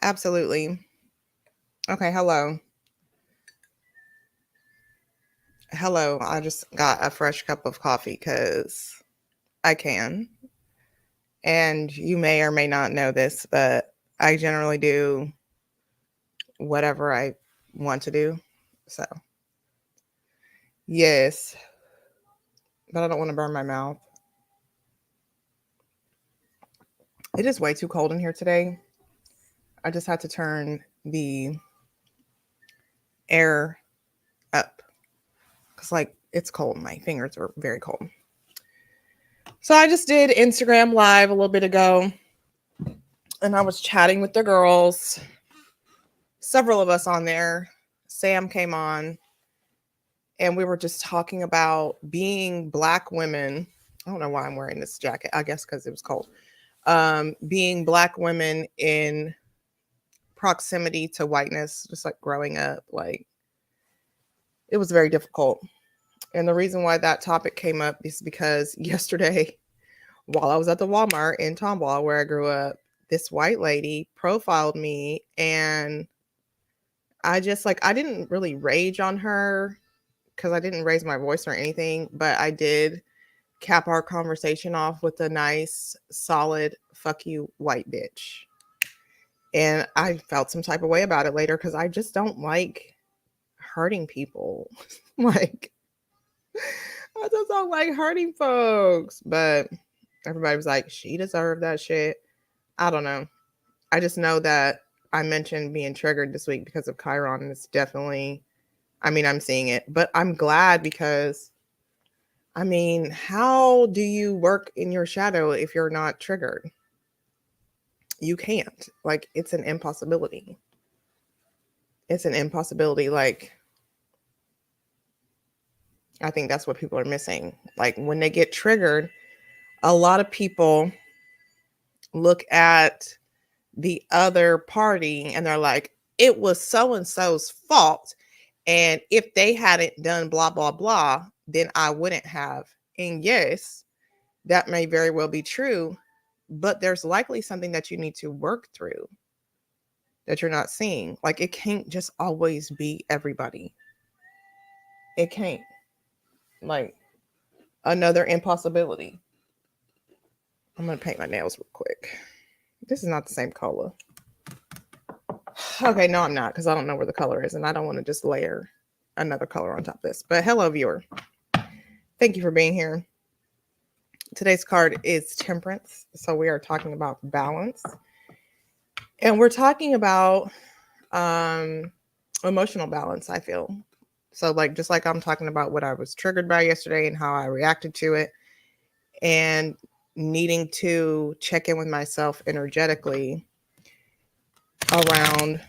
Absolutely. Okay, hello. Hello. I just got a fresh cup of coffee because I can. And you may or may not know this, but I generally do whatever I want to do. So, yes, but I don't want to burn my mouth. It is way too cold in here today. I just had to turn the air up because, like, it's cold. My fingers are very cold. So, I just did Instagram Live a little bit ago and I was chatting with the girls. Several of us on there. Sam came on and we were just talking about being Black women. I don't know why I'm wearing this jacket. I guess because it was cold. Being Black women in proximity to whiteness, just like growing up, like it was very difficult. And the reason why that topic came up is because yesterday, while I was at the Walmart in Tomball, where I grew up, this white lady profiled me and I just like, I didn't really rage on her because I didn't raise my voice or anything, but I did cap our conversation off with a nice, solid, fuck you, white bitch. And I felt some type of way about it later because I just don't like hurting people. Like, I just don't like hurting folks. But everybody was like, she deserved that shit. I don't know. I just know that I mentioned being triggered this week because of Chiron, and it's definitely, I mean, I'm seeing it, but I'm glad because, I mean, how do you work in your shadow if you're not triggered? You can't. Like, it's an impossibility. It's an impossibility. Like, I think that's what people are missing. Like, when they get triggered, a lot of people look at the other party and they're like, it was so and so's fault. And if they hadn't done blah, blah, blah, then I wouldn't have. And yes, that may very well be true, but there's likely something that you need to work through that you're not seeing. Like, it can't just always be everybody. It can't. Like, another impossibility. I'm going to paint my nails real quick. This is not the same color. Okay, no, I'm not because I don't know where the color is and I don't want to just layer another color on top of this. But hello, viewer. Thank you for being here. Today's card is Temperance. So we are talking about balance. And we're talking about emotional balance, I feel. So, like, just like I'm talking about what I was triggered by yesterday and how I reacted to it, and needing to check in with myself energetically around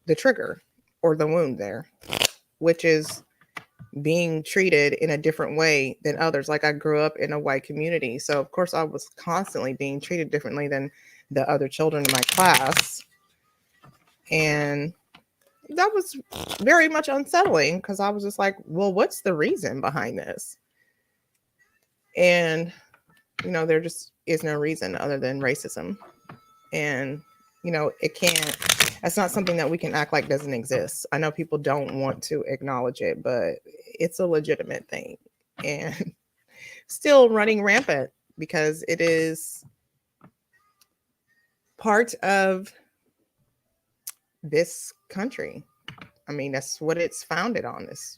the trigger or the wound there, which is being treated in a different way than others. Like, I grew up in a white community, so of course I was constantly being treated differently than the other children in my class, and that was very much unsettling because I was just like, well, what's the reason behind this? And there just is no reason other than racism. And it can't, that's not something that we can act like doesn't exist. I know people don't want to acknowledge it, but it's a legitimate thing and still running rampant because it is part of this country. I mean, that's what it's founded on, is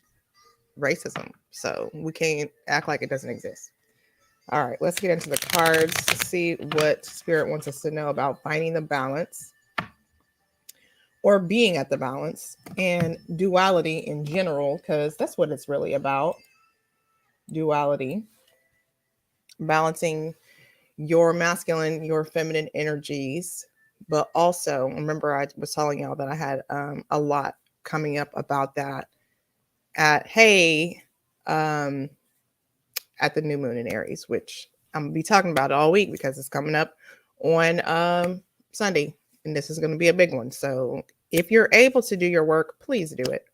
racism. So we can't act like it doesn't exist. All right, let's get into the cards to see what Spirit wants us to know about finding the balance or being at the balance and duality in general, because that's what it's really about. Duality, balancing your masculine, your feminine energies, but also remember I was telling y'all that I had a lot coming up about that at at the new moon in Aries, which I'm gonna be talking about all week because it's coming up on Sunday, and this is going to be a big one. So if you're able to do your work, please do it.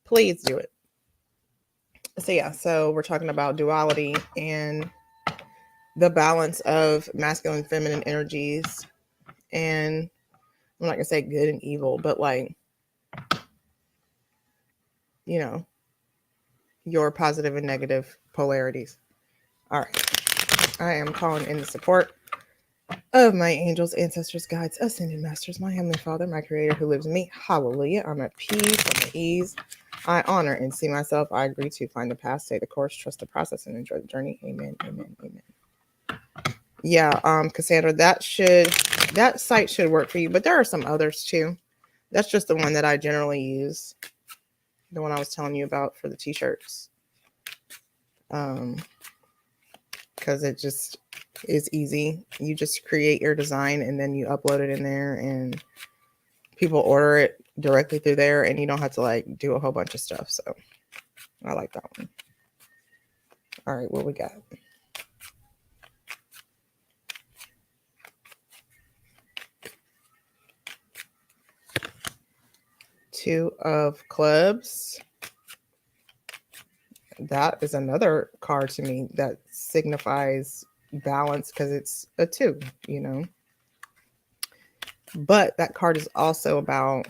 Please do it. So yeah, so we're talking about duality and the balance of masculine, feminine energies, and I'm not gonna say good and evil, but like, you know, your positive and negative polarities. All right. I am calling in the support of my angels, ancestors, guides, ascended masters, my heavenly Father, my creator who lives in me. Hallelujah. I'm at peace, I'm at ease. I honor and see myself. I agree to find the path, stay the course, trust the process, and enjoy the journey. Amen. Amen. Amen. Yeah, Cassandra, that site should work for you, but there are some others too. That's just the one that I generally use. The one I was telling you about for the t-shirts. Because it just is easy. You just create your design and then you upload it in there and people order it directly through there and you don't have to like do a whole bunch of stuff. So I like that one. All right, what we got? Two of clubs. That is another card to me that signifies balance because it's a 2, you know. But that card is also about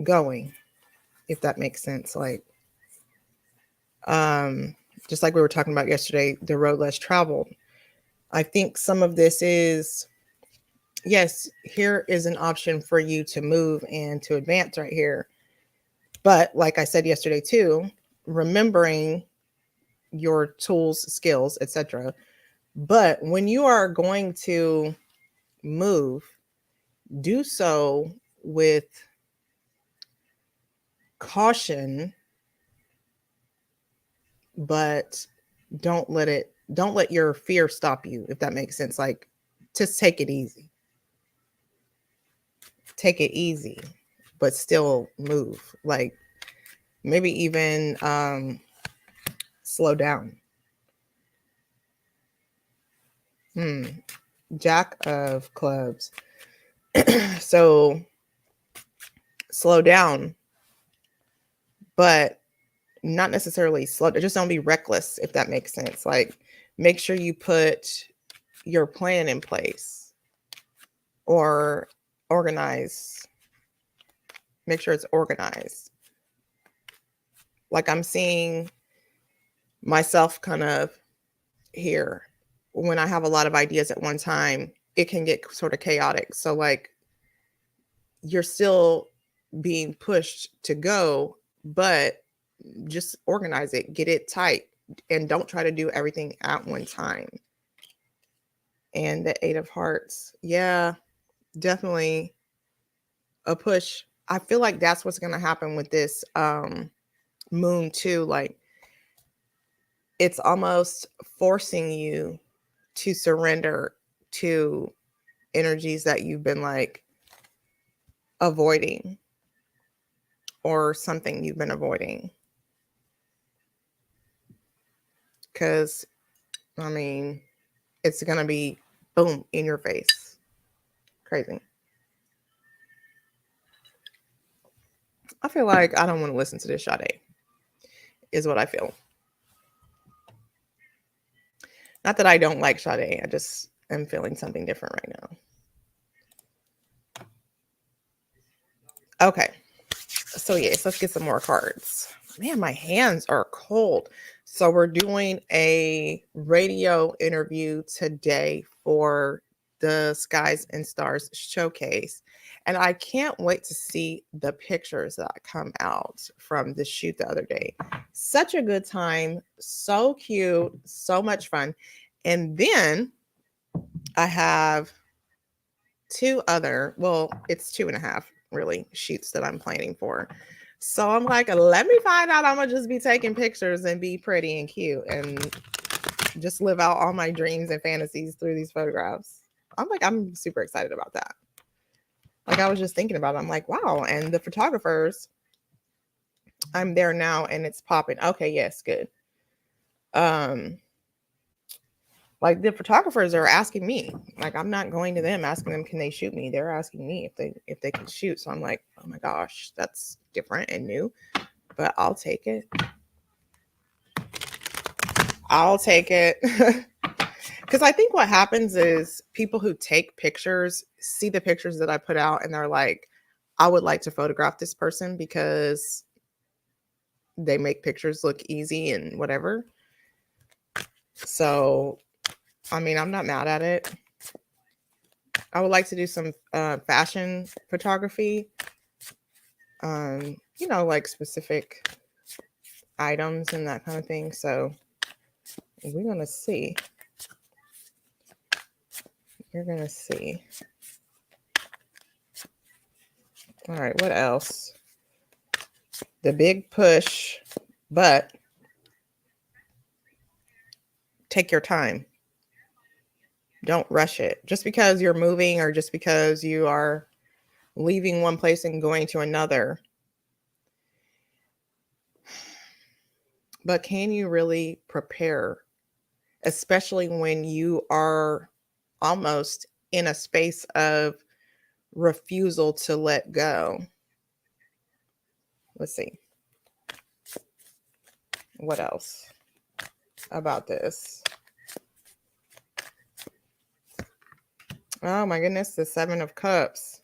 going, if that makes sense. Like, just like we were talking about yesterday, the road less traveled. I think some of this is, yes, here is an option for you to move and to advance right here. But like I said yesterday too, remembering your tools, skills, etc. But when you are going to move, do so with caution, but don't let your fear stop you, if that makes sense. Like, just take it easy. Take it easy, but still move. Like, maybe even slow down. Jack of clubs. So slow down, but not necessarily slow. Just don't be reckless, if that makes sense. Like, make sure you put your plan in place or organize. Make sure it's organized. Like, I'm seeing myself kind of here when I have a lot of ideas at one time, it can get sort of chaotic. So like, you're still being pushed to go, but just organize it, get it tight, and don't try to do everything at one time. And the 8 of hearts. Yeah, definitely a push. I feel like that's what's going to happen with this moon too. Like, it's almost forcing you to surrender to energies that you've been like avoiding, or something you've been avoiding. Because, I mean, it's going to be boom in your face. Crazy. I feel like I don't want to listen to this Sade, is what I feel. Not that I don't like Sade. I just am feeling something different right now. Okay. So yes, let's get some more cards. Man, my hands are cold. So we're doing a radio interview today for the Skies and Stars showcase. And I can't wait to see the pictures that come out from the shoot the other day. Such a good time. So cute. So much fun. And then I have it's 2.5 really shoots that I'm planning for. So I'm like, let me find out. I'm gonna just be taking pictures and be pretty and cute and just live out all my dreams and fantasies through these photographs. I'm super excited about that. Like, I was just thinking about it. I'm like, wow. And the photographers, I'm there now and it's popping. Okay, yes, good. Like, the photographers are asking me. Like, I'm not going to them asking them, can they shoot me? They're asking me if they can shoot. So I'm like, oh my gosh, that's different and new, but I'll take it. I'll take it. Because I think what happens is people who take pictures see the pictures that I put out and they're like, I would like to photograph this person because they make pictures look easy and whatever. So, I mean, I'm not mad at it. I would like to do some fashion photography, like specific items and that kind of thing. So, we're going to see. You're going to see. All right, what else? The big push, but take your time. Don't rush it. Just because you're moving or just because you are leaving one place and going to another. But can you really prepare, especially when you are almost in a space of refusal to let go? Let's see. What else about this? Oh my goodness, the Seven of Cups.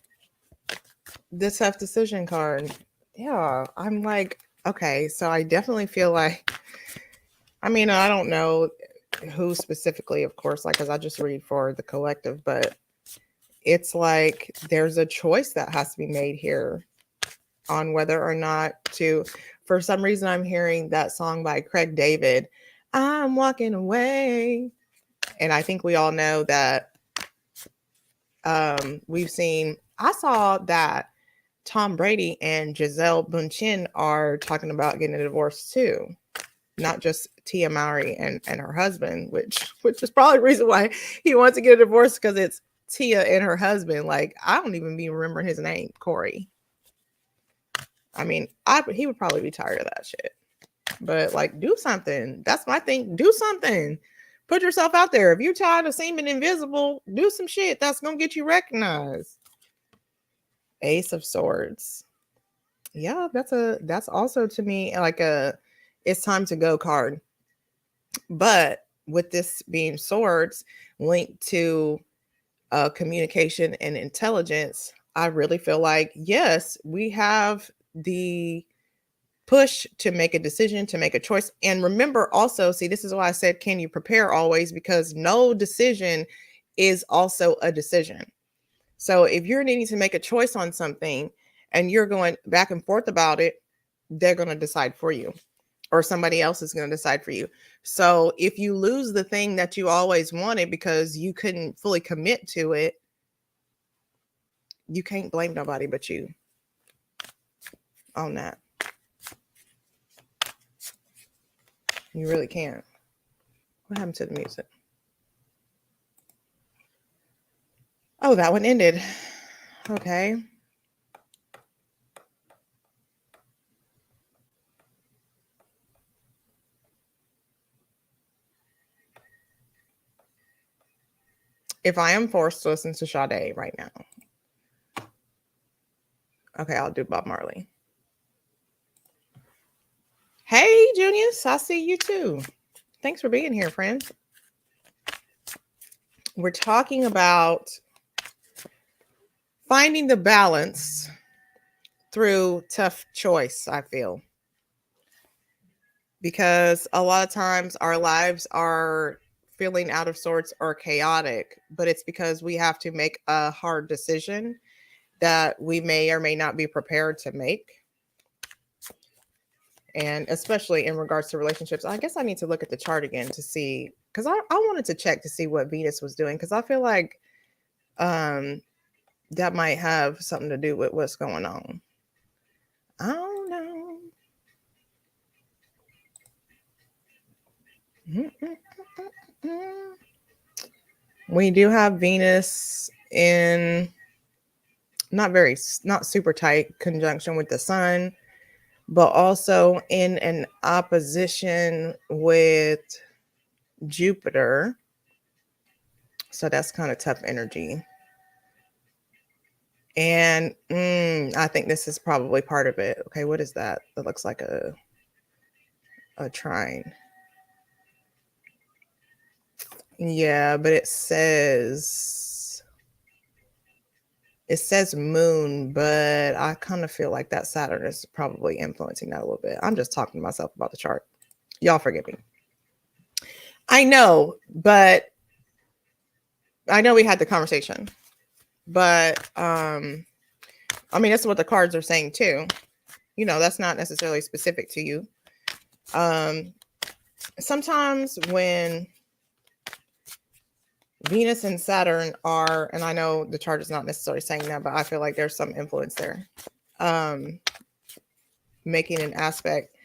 The tough decision card. Yeah, I'm like, okay, so I definitely feel like, I mean, I don't know who specifically, of course, like, because I just read for the collective, but it's like there's a choice that has to be made here on whether or not to. For some reason, I'm hearing that song by Craig David, I'm Walking Away. And I think we all know that I saw that Tom Brady and Giselle Bundchen are talking about getting a divorce too. Not just Tia Mowry and her husband, which is probably the reason why he wants to get a divorce, because it's Tia and her husband. Like, I don't even be remembering his name, Corey. I mean, he would probably be tired of that shit. But like, do something. That's my thing. Do something. Put yourself out there. If you're tired of seeming invisible, do some shit that's gonna get you recognized. Ace of Swords. Yeah, that's also to me like a it's time to go card. But with this being swords linked to communication and intelligence, I really feel like, yes, we have the push to make a decision, to make a choice. And remember also, see, this is why I said, can you prepare always? Because no decision is also a decision. So if you're needing to make a choice on something and you're going back and forth about it, they're going to decide for you, or somebody else is going to decide for you. So if you lose the thing that you always wanted because you couldn't fully commit to it, you can't blame nobody but you on that. You really can't. What happened to the music? Oh, that one ended. Okay. If I am forced to listen to Sade right now, okay, I'll do Bob Marley. Hey, Junius, I see you too. Thanks for being here, friend. We're talking about finding the balance through tough choice, I feel. Because a lot of times our lives are feeling out of sorts or chaotic, but it's because we have to make a hard decision that we may or may not be prepared to make. And especially in regards to relationships, I guess I need to look at the chart again to see, because I wanted to check to see what Venus was doing, because I feel like that might have something to do with what's going on. I don't know. We do have Venus in not super tight conjunction with the sun, but also in an opposition with Jupiter. So that's kind of tough energy. And I think this is probably part of it. Okay, what is that? That looks like a trine. Yeah, but it says moon, but I kind of feel like that Saturn is probably influencing that a little bit. I'm just talking to myself about the chart. Y'all forgive me. I know, but I know we had the conversation. But I mean, that's what the cards are saying too. You know, that's not necessarily specific to you. Sometimes when Venus and Saturn are, and I know the chart is not necessarily saying that, but I feel like there's some influence there. Making an aspect,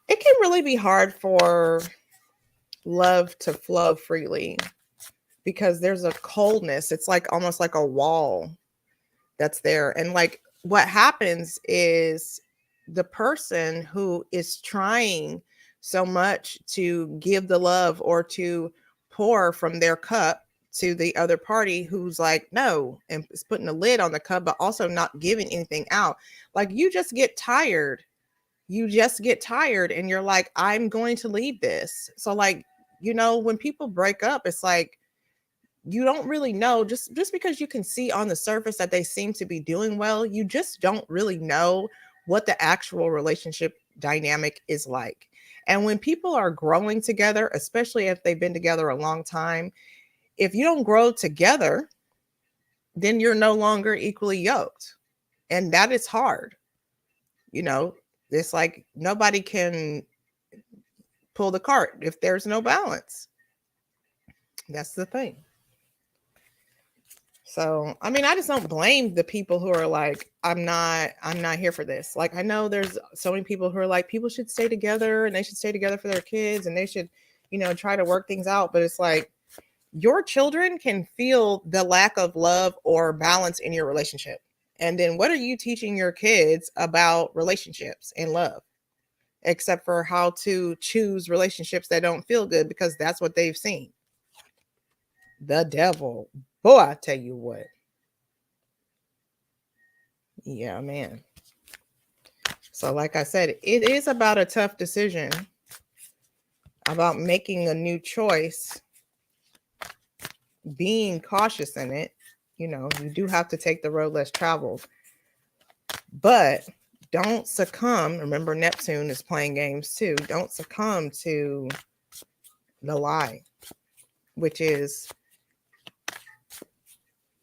it can really be hard for love to flow freely because there's a coldness. It's like almost like a wall that's there. And like what happens is the person who is trying so much to give the love or to pour from their cup to the other party who's like no and is putting a lid on the cup but also not giving anything out, like you just get tired. And you're like, I'm going to leave this. So like, when people break up, it's like you don't really know, just because you can see on the surface that they seem to be doing well, you just don't really know what the actual relationship dynamic is like. And when people are growing together, especially if they've been together a long time, if you don't grow together, then you're no longer equally yoked. And that is hard. It's like nobody can pull the cart if there's no balance. That's the thing. So, I mean, I just don't blame the people who are like, I'm not here for this. Like, I know there's so many people who are like, people should stay together and they should stay together for their kids and they should, try to work things out. But it's like, your children can feel the lack of love or balance in your relationship. And then what are you teaching your kids about relationships and love? Except for how to choose relationships that don't feel good because that's what they've seen. The devil. Boy, I tell you what. Yeah, man. So like I said, it is about a tough decision, about making a new choice, being cautious in it. You do have to take the road less traveled. But don't succumb. Remember, Neptune is playing games too. Don't succumb to the lie, which is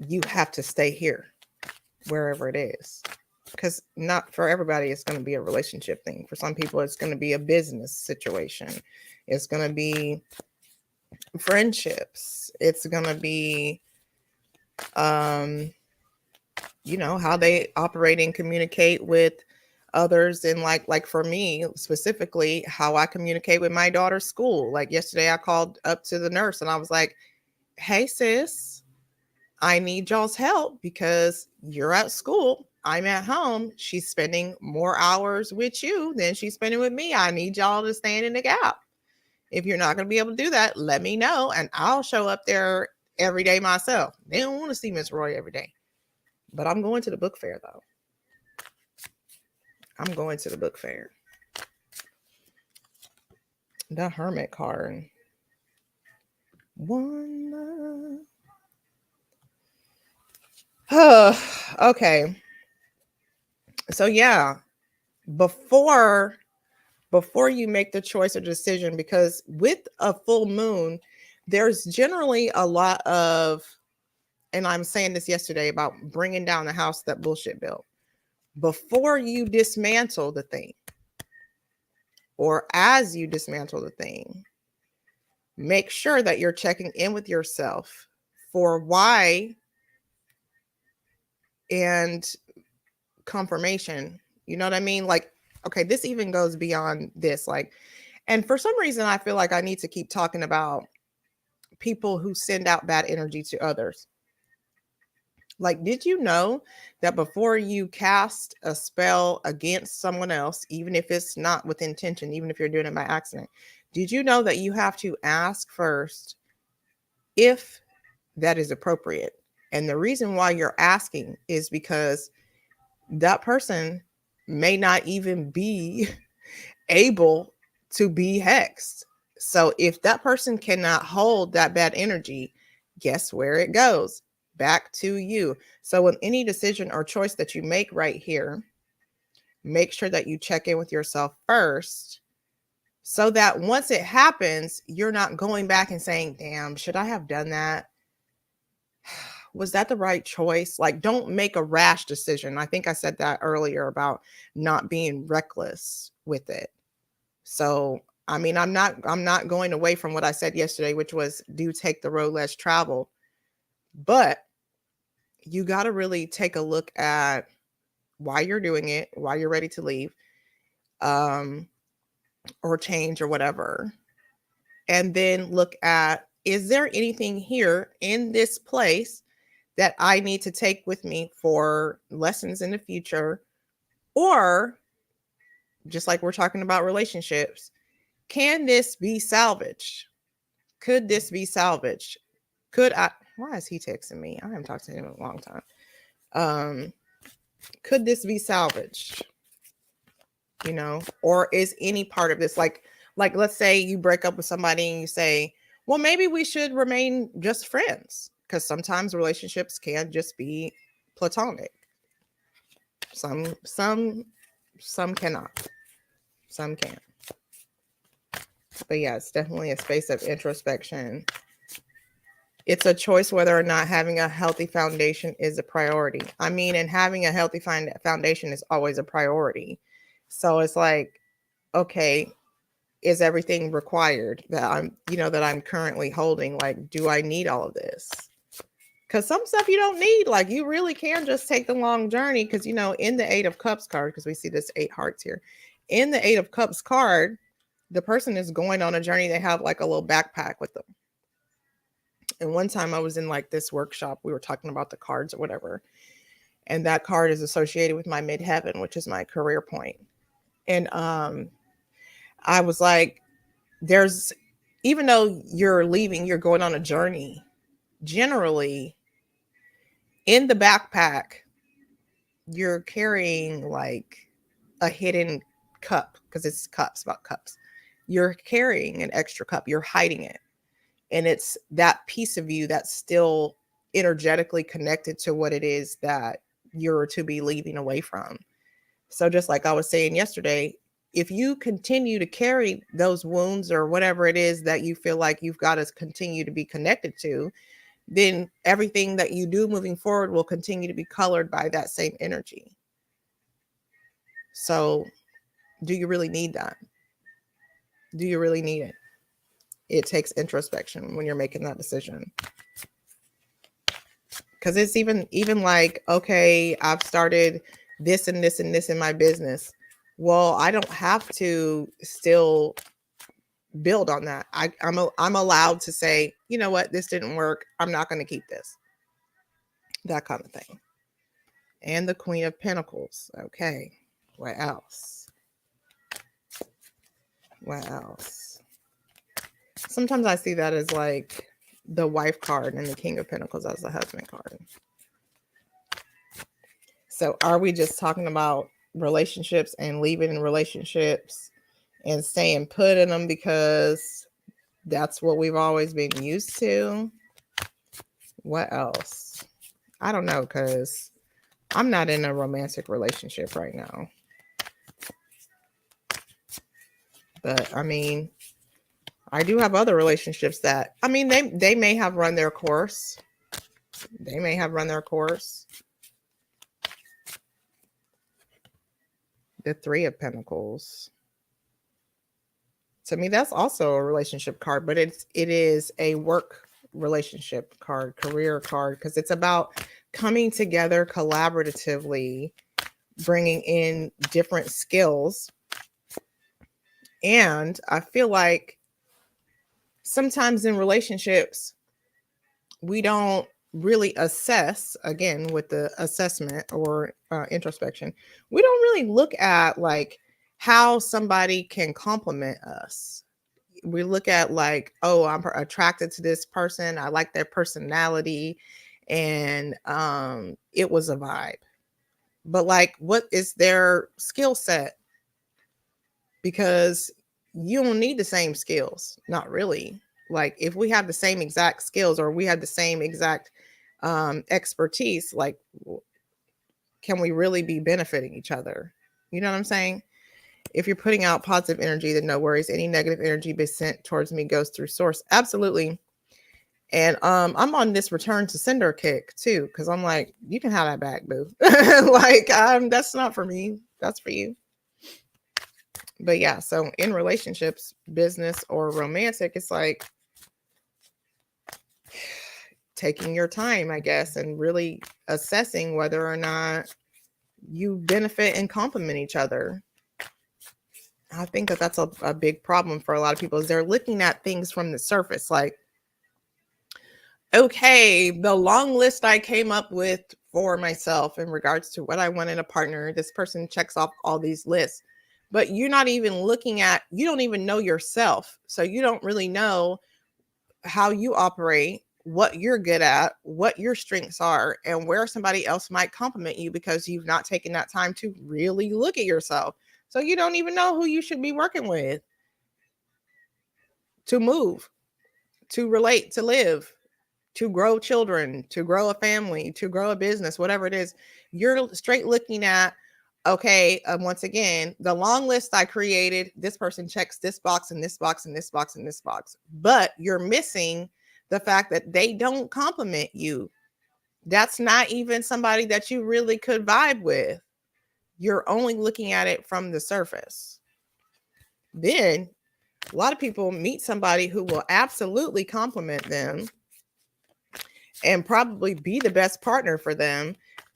you have to stay here, wherever it is. Because not for everybody, it's going to be a relationship thing. For some people, it's going to be a business situation. It's going to be friendships. It's going to be, how they operate and communicate with others. And like for me specifically, how I communicate with my daughter's school. Like yesterday, I called up to the nurse and I was like, hey, sis, I need y'all's help because you're at school. I'm at home. She's spending more hours with you than she's spending with me. I need y'all to stand in the gap. If you're not going to be able to do that, let me know and I'll show up there every day myself. They don't want to see Miss Roy every day. But I'm going to the book fair, though. I'm going to the book fair. The Hermit card. One. Okay. So yeah, before you make the choice or decision, because with a full moon, there's generally a lot of, and I'm saying this yesterday about bringing down the house that bullshit built. Before you dismantle the thing, or as you dismantle the thing, make sure that you're checking in with yourself for why and confirmation. You know what I mean? Like, okay, this even goes beyond this. Like, and for some reason, I feel like I need to keep talking about people who send out bad energy to others. Like, did you know that before you cast a spell against someone else, even if it's not with intention, even if you're doing it by accident, did you know that you have to ask first if that is appropriate? And the reason why you're asking is because that person may not even be able to be hexed. So if that person cannot hold that bad energy, guess where it goes? Back to you. So with any decision or choice that you make right here, make sure that you check in with yourself first, so that once it happens, you're not going back and saying, damn, should I have done that? Was that the right choice? Like, don't make a rash decision. I think I said that earlier about not being reckless with it. So, I mean, I'm not going away from what I said yesterday, which was do take the road less traveled. But you got to really take a look at why you're doing it, why you're ready to leave, or change or whatever. And then look at, is there anything here in this place that I need to take with me for lessons in the future? Or just like we're talking about relationships, can this be salvaged? Could this be salvaged? Could I, why is he texting me? I haven't talked to him in a long time. Could this be salvaged? You know, or is any part of this like let's say you break up with somebody and you say, well, maybe we should remain just friends, because sometimes relationships can just be platonic. Some cannot. Some can. But yeah, it's definitely a space of introspection. It's a choice whether or not having a healthy foundation is a priority. I mean, and having a healthy foundation is always a priority. So it's like, okay, is everything required that I'm currently holding? Like, do I need all of this? Because some stuff you don't need. Like, you really can just take the long journey. Because, in the 8 of Cups card, because we see this 8 hearts here, in the 8 of Cups card, the person is going on a journey. They have like a little backpack with them. And one time I was in like this workshop, we were talking about the cards or whatever. And that card is associated with my midheaven, which is my career point. And I was like, even though you're leaving, you're going on a journey. Generally, in the backpack, you're carrying like a hidden cup, because it's cups, about cups. You're carrying an extra cup. You're hiding it. And it's that piece of you that's still energetically connected to what it is that you're to be leaving away from. So just like I was saying yesterday, if you continue to carry those wounds or whatever it is that you feel like you've got to continue to be connected to, then everything that you do moving forward will continue to be colored by that same energy. So do you really need that? Do you really need it? It takes introspection when you're making that decision. Because it's even like, okay, I've started this and this and this in my business. Well, I don't have to still build on that. I'm allowed to say, you know what, this didn't work. I'm not going to keep this. That kind of thing. And the Queen of Pentacles. Okay. What else? What else? Sometimes I see that as like the wife card and the King of Pentacles as the husband card. So are we just talking about relationships and leaving relationships and staying put in them because that's what we've always been used to? What else? I don't know, because I'm not in a romantic relationship right now. But I mean, I do have other relationships that, I mean, they may have run their course. They may have run their course. The Three of Pentacles. To me, that's also a relationship card, but it is a work relationship card, career card, because it's about coming together collaboratively, bringing in different skills. And I feel like sometimes in relationships, we don't really assess, again, with the assessment or introspection, we don't really look at like how somebody can complement us. We look at like, oh, I'm attracted to this person. I like their personality. And it was a vibe. But like, what is their skill set? Because you don't need the same skills. Not really. Like if we have the same exact skills or we have the same exact expertise, like can we really be benefiting each other? You know what I'm saying? If you're putting out positive energy, then no worries. Any negative energy be sent towards me goes through source. Absolutely. And I'm on this return to sender kick too, because I'm like, you can have that back, boo. Like, that's not for me. That's for you. But yeah, so in relationships, business or romantic, it's like taking your time, I guess, and really assessing whether or not you benefit and complement each other. I think that that's a big problem for a lot of people is they're looking at things from the surface. Like, okay, the long list I came up with for myself in regards to what I want in a partner, this person checks off all these lists, but you're not even looking at, you don't even know yourself. So you don't really know how you operate, what you're good at, what your strengths are, and where somebody else might compliment you because you've not taken that time to really look at yourself. So you don't even know who you should be working with to move, to relate, to live, to grow children, to grow a family, to grow a business, whatever it is. You're straight looking at, okay, once again, the long list I created, this person checks this box and this box and this box and this box. But you're missing the fact that they don't compliment you. That's not even somebody that you really could vibe with. You're only looking at it from the surface. Then a lot of people meet somebody who will absolutely compliment them and probably be the best partner for them,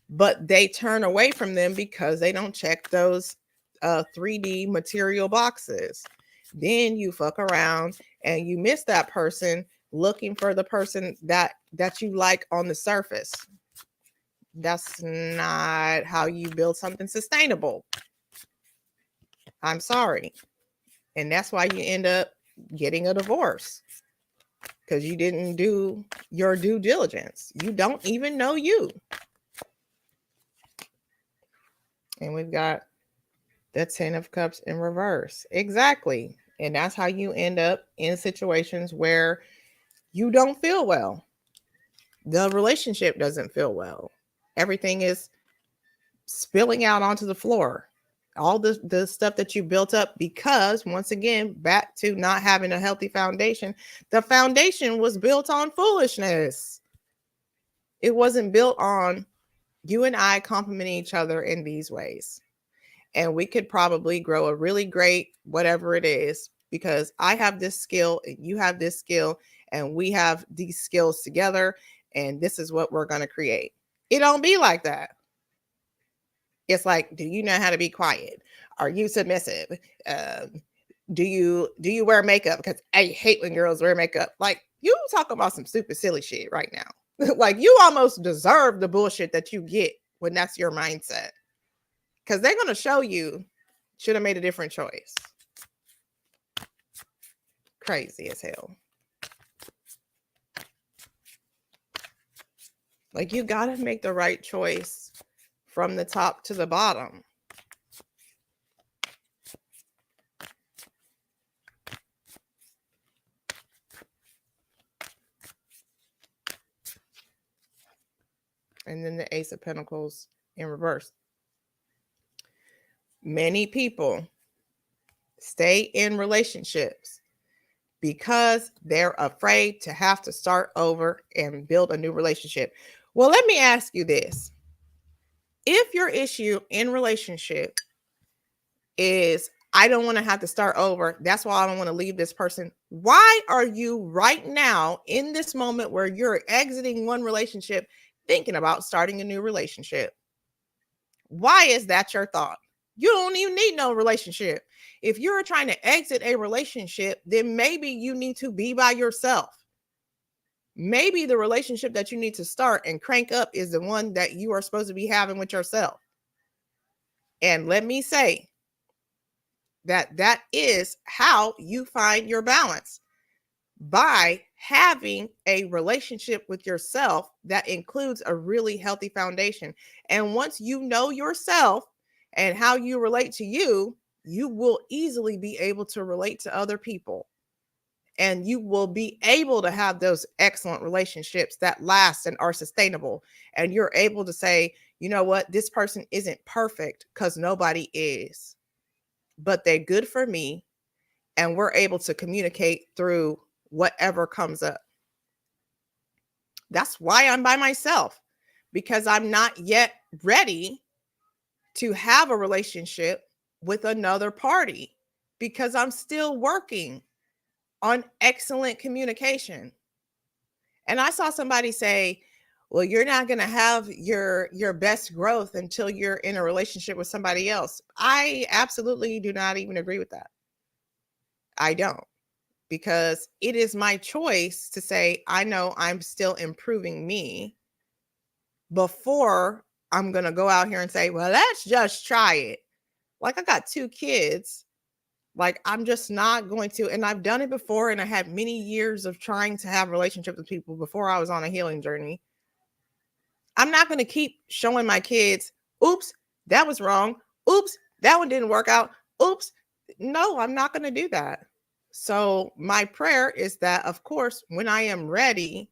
but they turn away from them because they don't check those 3D material boxes. Then you fuck around and you miss that person looking for the person that you like on the surface. That's not how you build something sustainable. I'm sorry. And that's why you end up getting a divorce, because you didn't do your due diligence. You don't even know you. And we've got the 10 of Cups in reverse. Exactly. And that's how you end up in situations where you don't feel well. The relationship doesn't feel well. Everything is spilling out onto the floor. All the stuff that you built up, because once again, back to not having a healthy foundation. The foundation was built on foolishness. It wasn't built on you and I complimenting each other in these ways. And we could probably grow a really great whatever it is, because I have this skill and you have this skill and we have these skills together, and this is what we're going to create. It don't be like that. It's like, do you know how to be quiet? Are you submissive? Do you wear makeup? Because I hate when girls wear makeup. Like, you talking about some stupid silly shit right now. Like, you almost deserve the bullshit that you get when that's your mindset, because they're going to show you should have made a different choice. Crazy as hell. Like, you got to make the right choice from the top to the bottom. And then the Ace of Pentacles in reverse. Many people stay in relationships because they're afraid to have to start over and build a new relationship. Well, let me ask you this. If your issue in relationship is, I don't want to have to start over, that's why I don't want to leave this person, why are you right now in this moment where you're exiting one relationship thinking about starting a new relationship? Why is that your thought? You don't even need no relationship. If you're trying to exit a relationship, then maybe you need to be by yourself. Maybe the relationship that you need to start and crank up is the one that you are supposed to be having with yourself. And let me say that is how you find your balance, by having a relationship with yourself that includes a really healthy foundation. And once you know yourself and how you relate to you, you will easily be able to relate to other people, and you will be able to have those excellent relationships that last and are sustainable. And you're able to say, you know what, this person isn't perfect, because nobody is, but they're good for me. And we're able to communicate through whatever comes up. That's why I'm by myself, because I'm not yet ready to have a relationship with another party, because I'm still working on excellent communication. And I saw somebody say, well, you're not going to have your best growth until you're in a relationship with somebody else. I absolutely do not even agree with that. I don't, because it is my choice to say, I know I'm still improving me before I'm going to go out here and say, well, let's just try it. Like, I got 2 kids. Like, I'm just not going to, and I've done it before, and I had many years of trying to have relationships with people before I was on a healing journey. I'm not going to keep showing my kids, oops, that was wrong. Oops, that one didn't work out. Oops. No, I'm not going to do that. So my prayer is that, of course, when I am ready,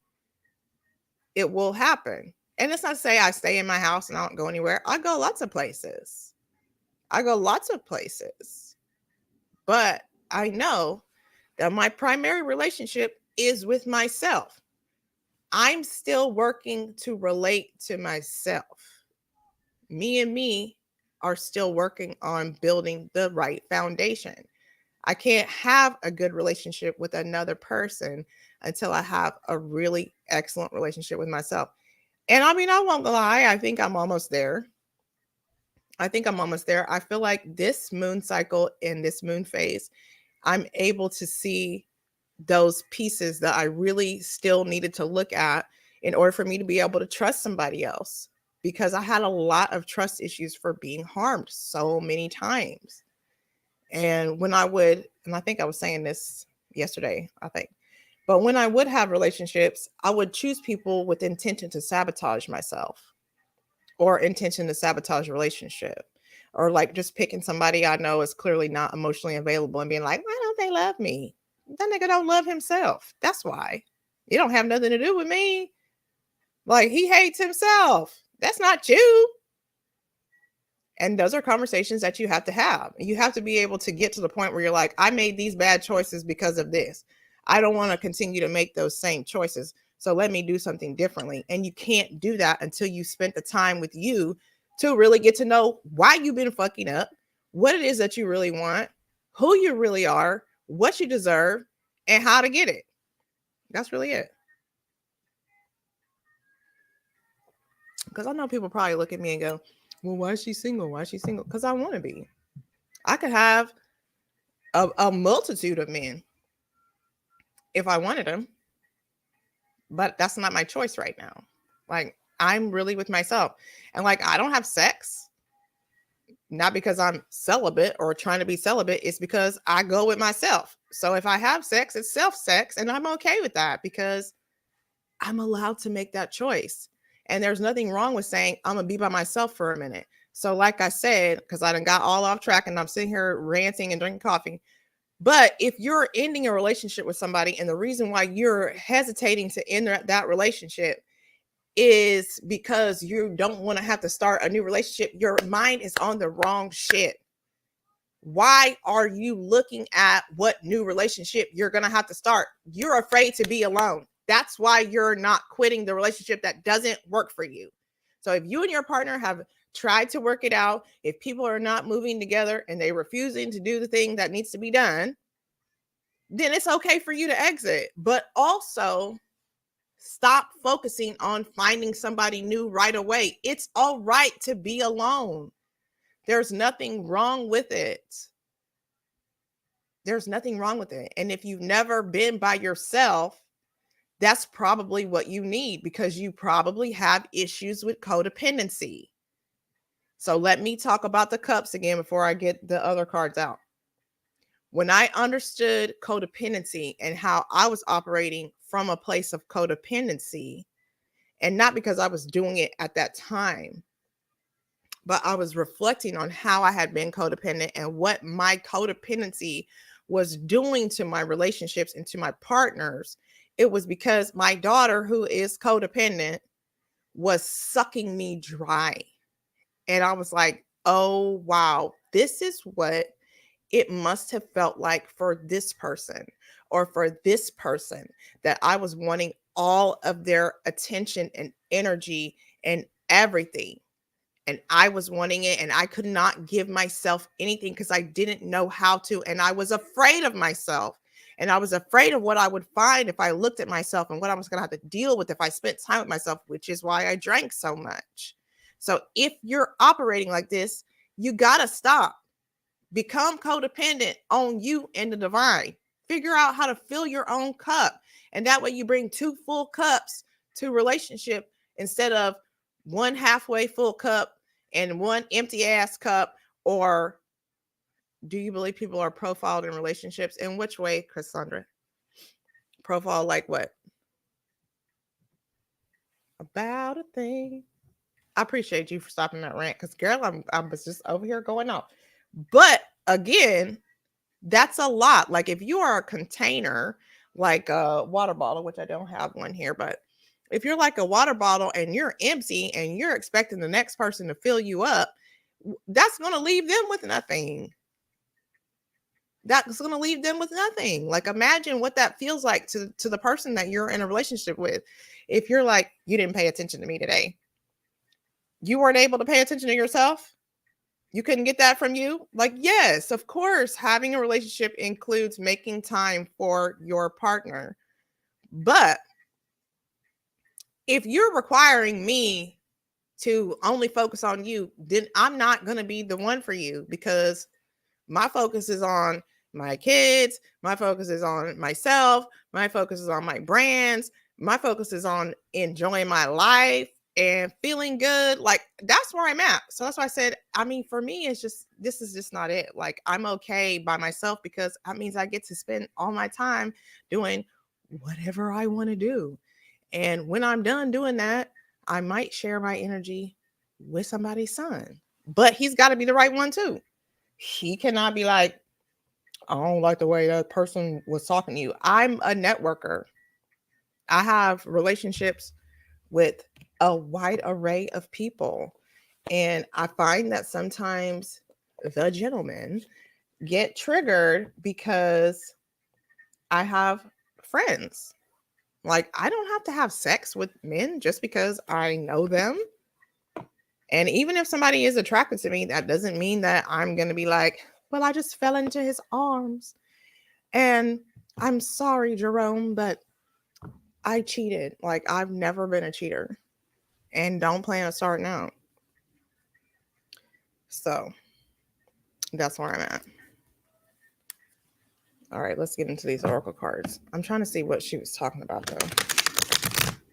it will happen. And it's not to say I stay in my house and I don't go anywhere. I go lots of places. But I know that my primary relationship is with myself. I'm still working to relate to myself. Me and me are still working on building the right foundation. I can't have a good relationship with another person until I have a really excellent relationship with myself. And I mean, I won't lie, I think I'm almost there. I feel like this moon cycle and this moon phase, I'm able to see those pieces that I really still needed to look at in order for me to be able to trust somebody else, because I had a lot of trust issues for being harmed so many times. And when I would, and I think I was saying this yesterday, but when I would have relationships, I would choose people with intention to sabotage myself, or intention to sabotage a relationship, or like just picking somebody I know is clearly not emotionally available and being like, why don't they love me? That nigga don't love himself. That's why. You don't have nothing to do with me. Like, he hates himself. That's not you. And those are conversations that you have to have. You have to be able to get to the point where you're like, I made these bad choices because of this. I don't want to continue to make those same choices. So let me do something differently. And you can't do that until you spent the time with you to really get to know why you've been fucking up, what it is that you really want, who you really are, what you deserve, and how to get it. That's really it. Because I know people probably look at me and go, well, why is she single? Why is she single? Because I want to be. I could have a multitude of men if I wanted them, but that's not my choice right now. Like, I'm really with myself, and like, I don't have sex, not because I'm celibate or trying to be celibate. It's because I go with myself. So if I have sex, it's self sex, and I'm okay with that because I'm allowed to make that choice. And there's nothing wrong with saying I'm gonna be by myself for a minute. So like I said, because I done got all off track and I'm sitting here ranting and drinking coffee. But if you're ending a relationship with somebody, and the reason why you're hesitating to end that relationship is because you don't want to have to start a new relationship, your mind is on the wrong shit. Why are you looking at what new relationship you're going to have to start? You're afraid to be alone. That's why you're not quitting the relationship that doesn't work for you. So if you and your partner have tried to work it out, if people are not moving together and they're refusing to do the thing that needs to be done, then it's okay for you to exit. But also, stop focusing on finding somebody new right away. It's all right to be alone. There's nothing wrong with it. There's nothing wrong with it. And if you've never been by yourself, that's probably what you need, because you probably have issues with codependency. So let me talk about the cups again before I get the other cards out. When I understood codependency and how I was operating from a place of codependency, and not because I was doing it at that time, But I was reflecting on how I had been codependent and what my codependency was doing to my relationships and to my partners. It was because my daughter, who is codependent, was sucking me dry. And I was like, oh, wow, this is what it must have felt like for this person or for this person, that I was wanting all of their attention and energy and everything. And I was wanting it, and I could not give myself anything because I didn't know how to. And I was afraid of myself. And I was afraid of what I would find if I looked at myself and what I was going to have to deal with if I spent time with myself, which is why I drank so much. So if you're operating like this, you got to stop. Become codependent on you and the divine. Figure out how to fill your own cup. And that way you bring 2 full cups to relationship instead of 1 halfway full cup and 1 empty ass cup. Or do you believe people are profiled in relationships? In which way, Cassandra? Profile like what? About a thing. I appreciate you for stopping that rant because, girl, I was just over here going off. But again, that's a lot. Like if you are a container, like a water bottle, which I don't have one here, but if you're like a water bottle and you're empty and you're expecting the next person to fill you up, that's going to leave them with nothing. That's going to leave them with nothing. Like imagine what that feels like to the person that you're in a relationship with. If you're like, you didn't pay attention to me today. You weren't able to pay attention to yourself. You couldn't get that from you? Like, yes, of course, having a relationship includes making time for your partner. But if you're requiring me to only focus on you, then I'm not going to be the one for you because my focus is on my kids. My focus is on myself. My focus is on my brands. My focus is on enjoying my life and feeling good. Like that's where I'm at. So that's why I said, I mean, for me, it's just, this is just not it. Like I'm okay by myself because that means I get to spend all my time doing whatever I want to do. And when I'm done doing that, I might share my energy with somebody's son, but he's got to be the right one too. He cannot be like, I don't like the way that person was talking to you. I'm a networker. I have relationships with a wide array of people. And I find that sometimes the gentlemen get triggered because I have friends. Like, I don't have to have sex with men just because I know them. And even if somebody is attracted to me, that doesn't mean that I'm going to be like, well, I just fell into his arms. And I'm sorry, Jerome, but I cheated. Like, I've never been a cheater and don't plan on starting out. So that's where I'm at. All right, let's get into these oracle cards. I'm trying to see what she was talking about, though.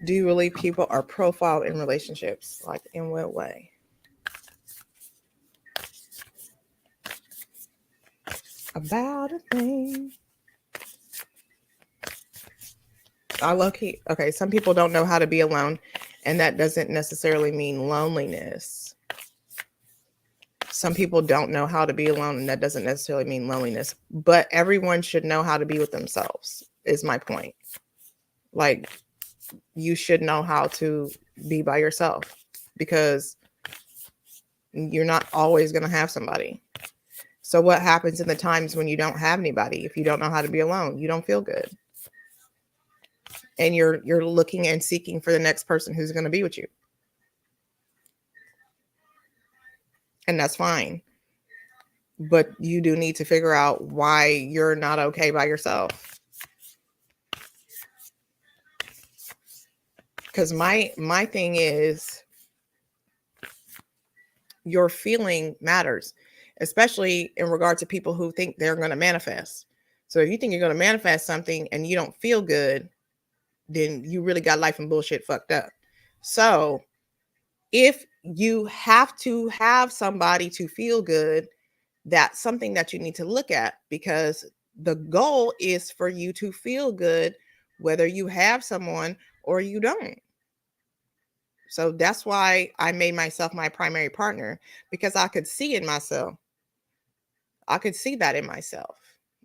Do you believe people are profiled in relationships? Like, in what way? About a thing. I low key. Okay, some people don't know how to be alone, and that doesn't necessarily mean loneliness. Some people don't know how to be alone, and that doesn't necessarily mean loneliness. But everyone should know how to be with themselves, is my point. Like, you should know how to be by yourself because you're not always going to have somebody. So what happens in the times when you don't have anybody? If you don't know how to be alone, you don't feel good. And you're looking and seeking for the next person who's going to be with you. And that's fine. But you do need to figure out why you're not okay by yourself. Because my thing is, your feeling matters, especially in regard to people who think they're going to manifest. So if you think you're going to manifest something and you don't feel good, then you really got life and bullshit fucked up. So if you have to have somebody to feel good, that's something that you need to look at, because the goal is for you to feel good, whether you have someone or you don't. So that's why I made myself my primary partner, because I could see in myself. I could see that in myself.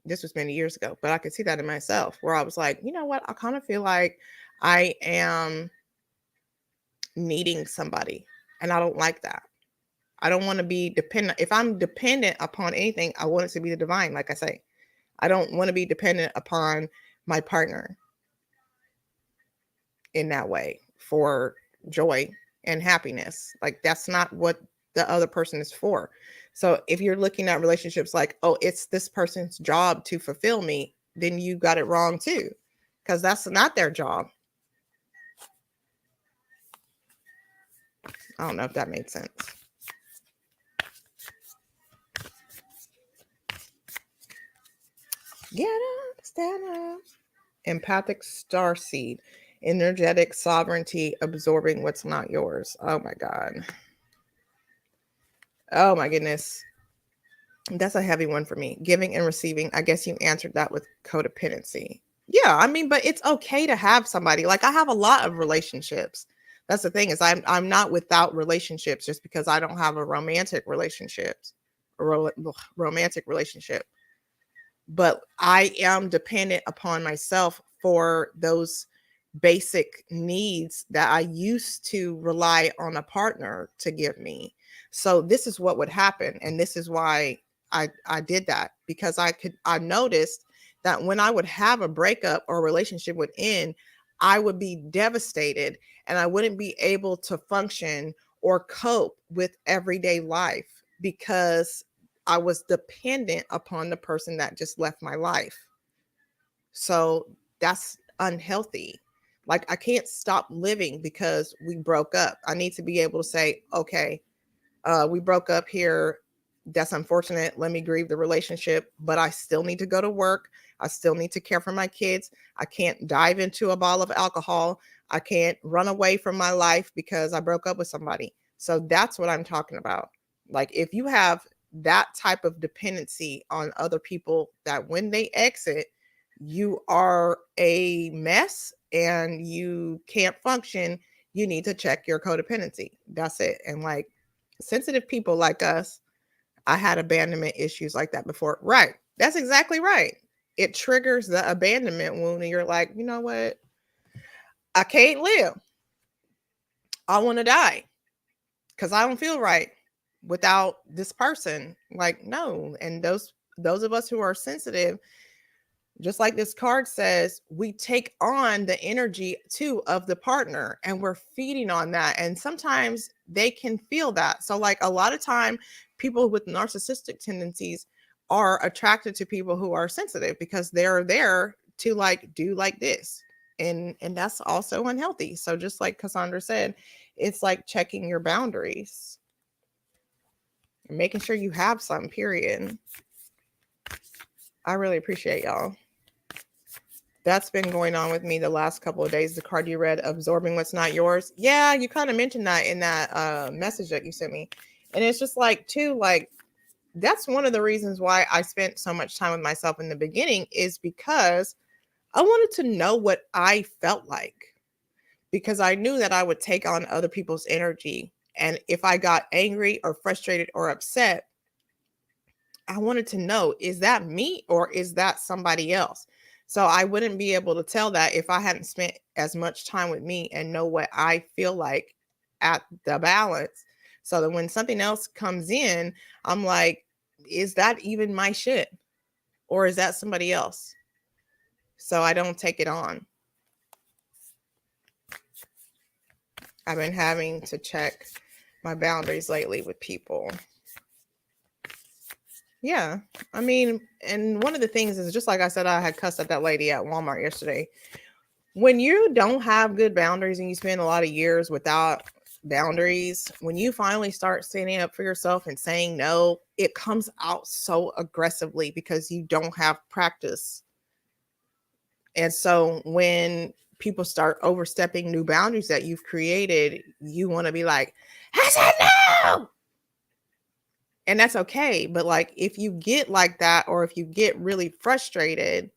This was many years ago, but I could see that in myself where I was like, you know what? I kind of feel like I am needing somebody, and I don't like that. I don't want to be dependent. If I'm dependent upon anything, I want it to be the divine. Like I say, I don't want to be dependent upon my partner in that way for joy and happiness. Like that's not what the other person is for. So if you're looking at relationships like, oh, it's this person's job to fulfill me, then you got it wrong too, because that's not their job. I don't know if that made sense. Get up, stand up. Empathic starseed, energetic sovereignty, absorbing what's not yours. Oh my God. Oh my goodness. That's a heavy one for me. Giving and receiving. I guess you answered that with codependency. Yeah, I mean, but it's okay to have somebody. Like I have a lot of relationships. That's the thing is I'm not without relationships just because I don't have a romantic relationship. But I am dependent upon myself for those basic needs that I used to rely on a partner to give me. So this is what would happen, and this is why I did that, because I noticed that when I would have a breakup or a relationship would end, I would be devastated and I wouldn't be able to function or cope with everyday life because I was dependent upon the person that just left my life. So that's unhealthy. Like I can't stop living because we broke up. I need to be able to say, okay, we broke up here. That's unfortunate. Let me grieve the relationship, but I still need to go to work. I still need to care for my kids. I can't dive into a bottle of alcohol. I can't run away from my life because I broke up with somebody. So that's what I'm talking about. Like if you have that type of dependency on other people that when they exit, you are a mess and you can't function, you need to check your codependency. That's it. And like sensitive people like us, I had abandonment issues like that before. Right. That's exactly right. It triggers the abandonment wound, and you're like, you know what? I can't live. I want to die because I don't feel right without this person. Like, no. And those of us who are sensitive, just like this card says, we take on the energy too of the partner and we're feeding on that. And sometimes they can feel that. So, like a lot of time, people with narcissistic tendencies are attracted to people who are sensitive because they're there to like do like this. And that's also unhealthy. So just like Cassandra said, it's like checking your boundaries, making sure you have some, period. I really appreciate y'all. That's been going on with me the last couple of days. The card you read, absorbing what's not yours. Yeah, you kind of mentioned that in that message that you sent me. And it's just like, too, like, that's one of the reasons why I spent so much time with myself in the beginning is because I wanted to know what I felt like. Because I knew that I would take on other people's energy. And if I got angry or frustrated or upset, I wanted to know, is that me or is that somebody else? So I wouldn't be able to tell that if I hadn't spent as much time with me and know what I feel like at the balance. So that when something else comes in, I'm like, is that even my shit? Or is that somebody else? So I don't take it on. I've been having to check my boundaries lately with people. Yeah. I mean, and one of the things is just like I said, I had cussed at that lady at Walmart yesterday. When you don't have good boundaries and you spend a lot of years without boundaries, when you finally start standing up for yourself and saying no, it comes out so aggressively because you don't have practice. And so when people start overstepping new boundaries that you've created, you want to be like, I said no. And that's okay. But like, if you get like that, or if you get really frustrated,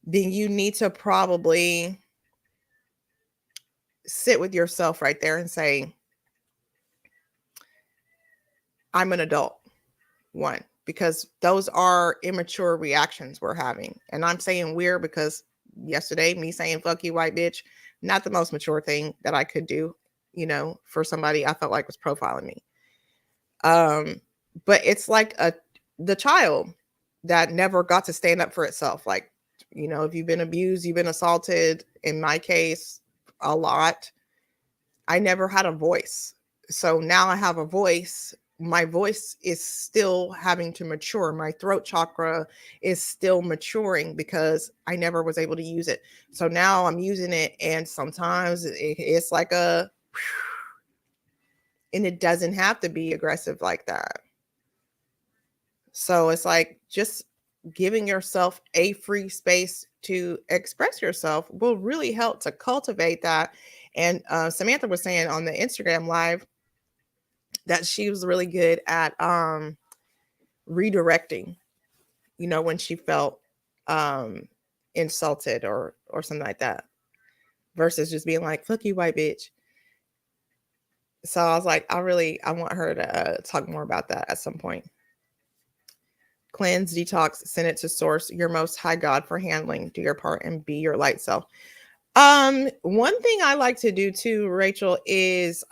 then you need to probably sit with yourself right there and say, I'm an adult. One, because those are immature reactions we're having. And I'm saying we're because yesterday, me saying fuck you, white bitch, not the most mature thing that I could do, for somebody I felt like was profiling me. But it's like the child that never got to stand up for itself. Like, if you've been abused, you've been assaulted, in my case, a lot. I never had a voice. So now I have a voice. My voice is still having to mature. My throat chakra is still maturing because I never was able to use it. So now I'm using it, and sometimes it's like and it doesn't have to be aggressive like that. So it's like just giving yourself a free space to express yourself will really help to cultivate that. And Samantha was saying on the Instagram live that she was really good at redirecting, when she felt insulted or something like that, versus just being like, fuck you, white bitch. So I was like, I want her to talk more about that at some point. Cleanse, detox, send it to source, your most high God for handling, do your part and be your light self. One thing I like to do too, Rachel, is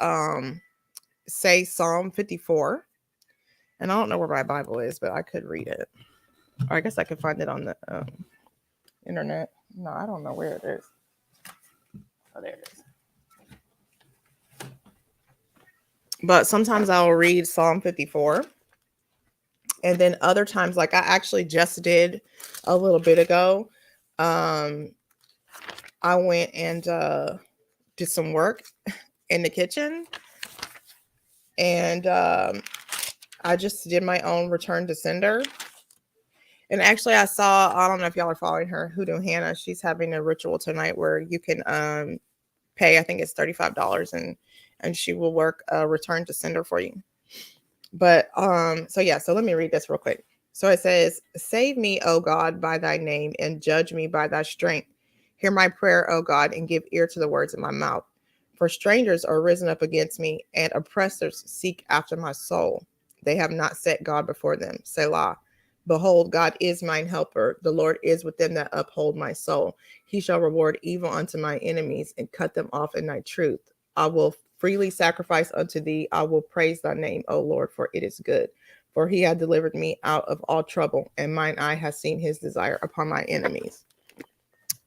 say Psalm 54. And I don't know where my Bible is, but I could read it. Or I guess I could find it on the internet. No, I don't know where it is. Oh, there it is. But sometimes I'll read Psalm 54. And then other times, like I actually just did a little bit ago, I went and did some work in the kitchen. And I just did my own return to sender. And actually I don't know if y'all are following her, Hoodoo Hannah. She's having a ritual tonight where you can pay, I think it's $35, and she will work a return to sender for you. But so let me read this real quick. So it says, save me, O God, by thy name, and judge me by thy strength. Hear my prayer, O God, and give ear to the words of my mouth. For strangers are risen up against me, and oppressors seek after my soul. They have not set God before them. Selah. Behold, God is mine helper. The Lord is with them that uphold my soul. He shall reward evil unto my enemies and cut them off in thy truth. I will freely sacrifice unto thee. I will praise thy name, O Lord, for it is good. For he hath delivered me out of all trouble, and mine eye has seen his desire upon my enemies.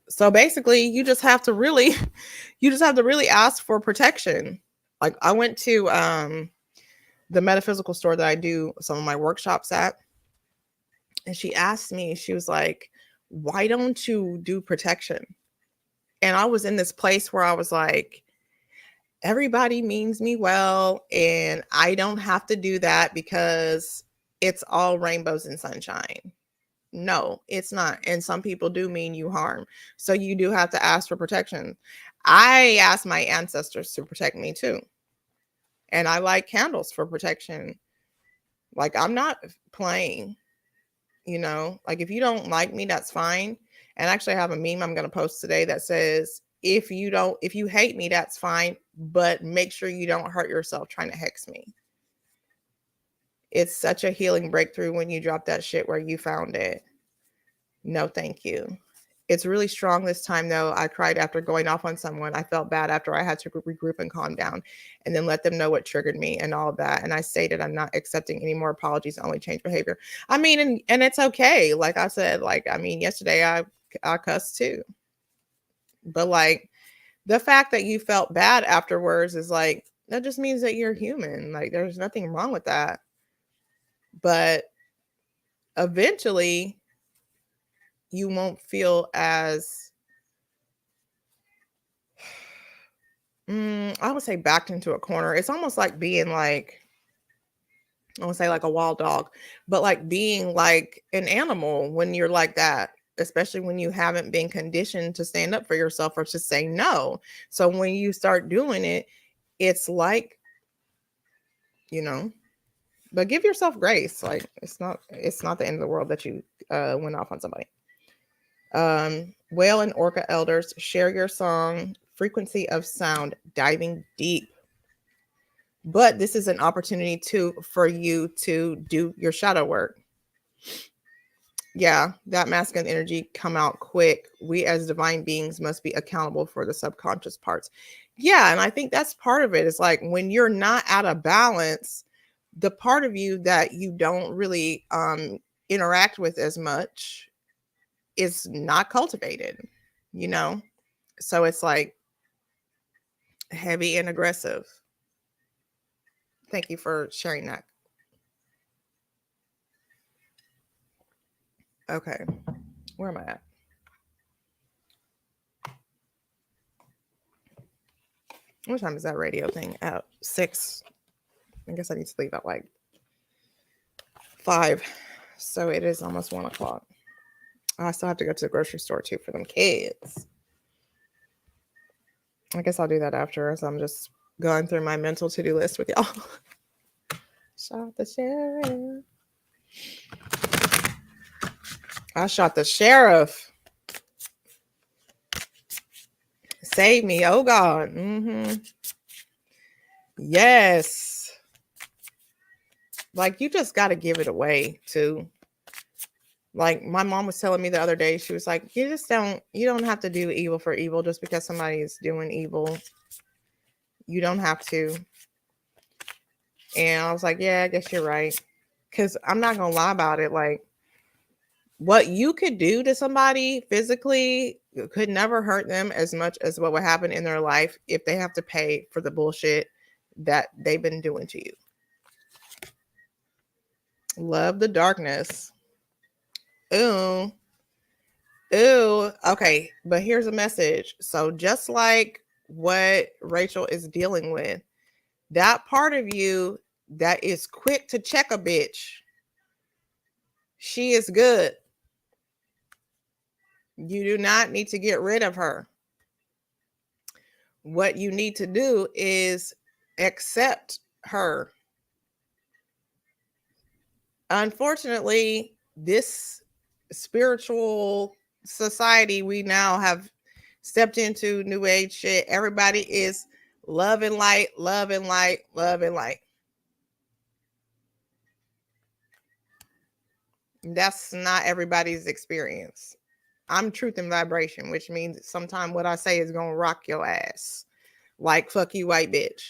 So basically, you just have to really ask for protection. Like I went to the metaphysical store that I do some of my workshops at, and she asked me, she was like, why don't you do protection? And I was in this place where I was like, everybody means me well, and I don't have to do that because it's all rainbows and sunshine. No, it's not. And some people do mean you harm. So you do have to ask for protection. I asked my ancestors to protect me too. And I light candles for protection. Like I'm not playing, like if you don't like me, that's fine. And actually I have a meme I'm going to post today that says, if you hate me, that's fine, but make sure you don't hurt yourself trying to hex me. It's such a healing breakthrough when you drop that shit where you found it. No, thank you. It's really strong this time, though. I cried after going off on someone. I felt bad after I had to regroup and calm down and then let them know what triggered me and all of that. And I stated I'm not accepting any more apologies, only change behavior. I mean, and it's okay. Like I said, yesterday I cussed too. But like the fact that you felt bad afterwards is like, that just means that you're human. Like there's nothing wrong with that. But eventually you won't feel as I would say backed into a corner. It's almost like being like, I would say like a wild dog, but like being like an animal when you're like that, especially when you haven't been conditioned to stand up for yourself or to say no. So when you start doing it, it's like, but give yourself grace. Like it's not the end of the world that you went off on somebody. Whale and Orca elders, share your song frequency of sound, diving deep. But this is an opportunity for you to do your shadow work. Yeah, that masculine energy come out quick. We as divine beings must be accountable for the subconscious parts. Yeah, and I think that's part of it. It's like when you're not out of balance, the part of you that you don't really interact with as much is not cultivated, you know? So it's like heavy and aggressive. Thank you for sharing that. Okay, where am I at? What time is that radio thing? At 6. I guess I need to leave at like 5. So it is almost 1 o'clock. I still have to go to the grocery store too for them kids. I guess I'll do that after, as I'm just going through my mental to-do list with y'all. Shot the sheriff. I shot the sheriff. Save me, oh God. Yes. Like, you just got to give it away too. Like, my mom was telling me the other day, she was like, you don't have to do evil for evil just because somebody is doing evil. You don't have to. And I was like, yeah, I guess you're right. Because I'm not going to lie about it. Like, what you could do to somebody physically could never hurt them as much as what would happen in their life if they have to pay for the bullshit that they've been doing to you. Love the darkness. Ooh. Okay, but here's a message. So just like what Rachel is dealing with, that part of you that is quick to check a bitch, she is good. You do not need to get rid of her. What you need to do is accept her. Unfortunately, this spiritual society we now have stepped into, new age shit, everybody is love and light, love and light, love and light. That's not everybody's experience. I'm truth and vibration, which means sometimes what I say is gonna rock your ass. Like, fuck you, white bitch.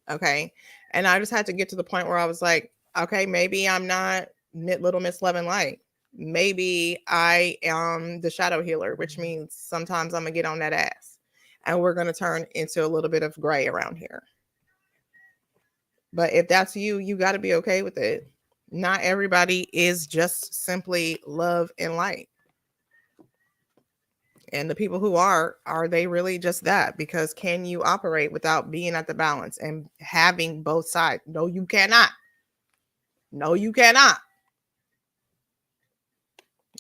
Okay. And I just had to get to the point where I was like, okay, maybe I'm not little Miss Love and Light. Maybe I am the shadow healer, which means sometimes I'm gonna get on that ass and we're gonna turn into a little bit of gray around here. But if that's you, you got to be okay with it. Not everybody is just simply love and light. And the people who are they really just that? Because can you operate without being at the balance and having both sides? No, you cannot. No, you cannot.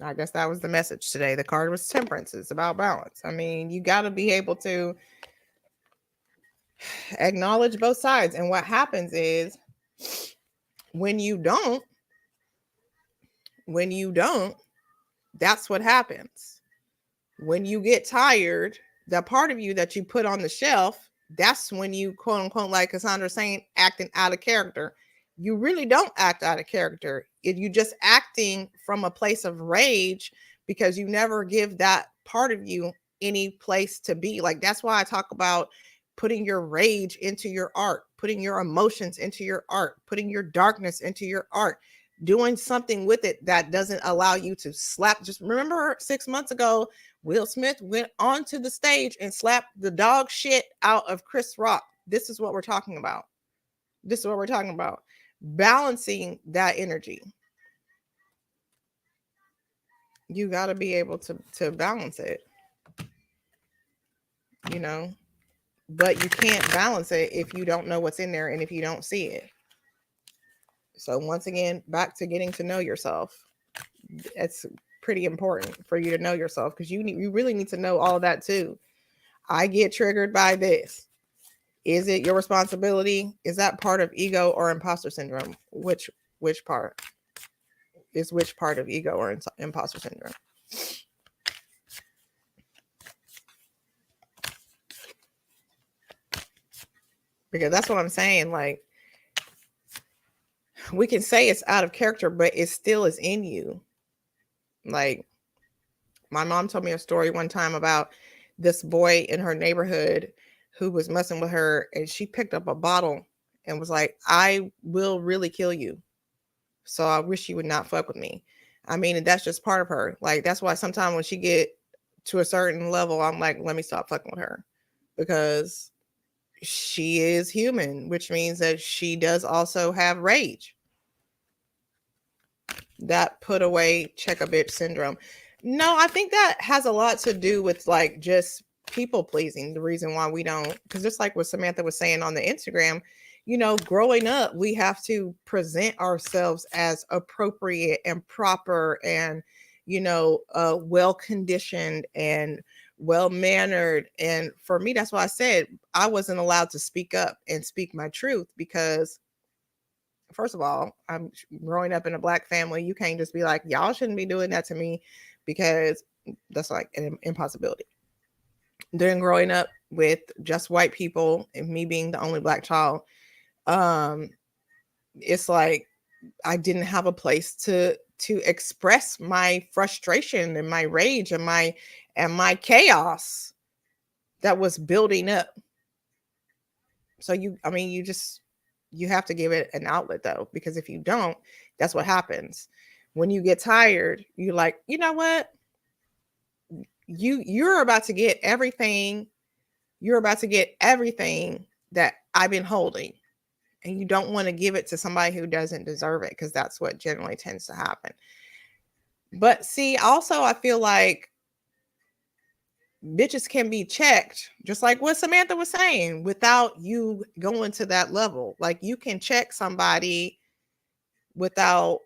I guess that was the message today. The card was Temperance. It's about balance. I mean, you got to be able to acknowledge both sides. And what happens is when you don't, that's what happens. When you get tired, that part of you that you put on the shelf, that's when you, quote unquote, like Cassandra's saying, acting out of character. You really don't act out of character. If you just acting from a place of rage because you never give that part of you any place to be. Like, that's why I talk about putting your rage into your art, putting your emotions into your art, putting your darkness into your art, doing something with it that doesn't allow you to slap. Just remember 6 months ago, Will Smith went onto the stage and slapped the dog shit out of Chris Rock. This is what we're talking about. This is what we're talking about. Balancing that energy. You got to be able to balance it. You know, but you can't balance it if you don't know what's in there and if you don't see it. So once again, back to getting to know yourself. It's pretty important for you to know yourself because you really need to know all of that too. I get triggered by this. Is it your responsibility? Is that part of ego or imposter syndrome? Which part is which part of ego or imposter syndrome? Because that's what I'm saying. Like, we can say it's out of character, but it still is in you. Like, my mom told me a story one time about this boy in her neighborhood who was messing with her, and she picked up a bottle and was like, I will really kill you. So I wish you would not fuck with me. I mean, that's just part of her. Like, that's why sometimes when she get to a certain level, I'm like, let me stop fucking with her, because she is human, which means that she does also have rage. That put away, check a bitch syndrome. No, I think that has a lot to do with like just people pleasing. The reason why we don't, because just like what Samantha was saying on the Instagram, growing up, we have to present ourselves as appropriate and proper and, well conditioned and well mannered. And for me, that's why I said I wasn't allowed to speak up and speak my truth, because first of all, I'm growing up in a Black family. You can't just be like, y'all shouldn't be doing that to me, because that's like an impossibility. Then growing up with just white people and me being the only Black child, it's like I didn't have a place to express my frustration and my rage and my chaos that was building up. So you have to give it an outlet though, because if you don't, that's what happens. When you get tired, you're like, you know what? You're about to get everything. You're about to get everything that I've been holding. And you don't want to give it to somebody who doesn't deserve it, because that's what generally tends to happen. But see, also I feel like bitches can be checked, just like what Samantha was saying, without you going to that level. Like, you can check somebody without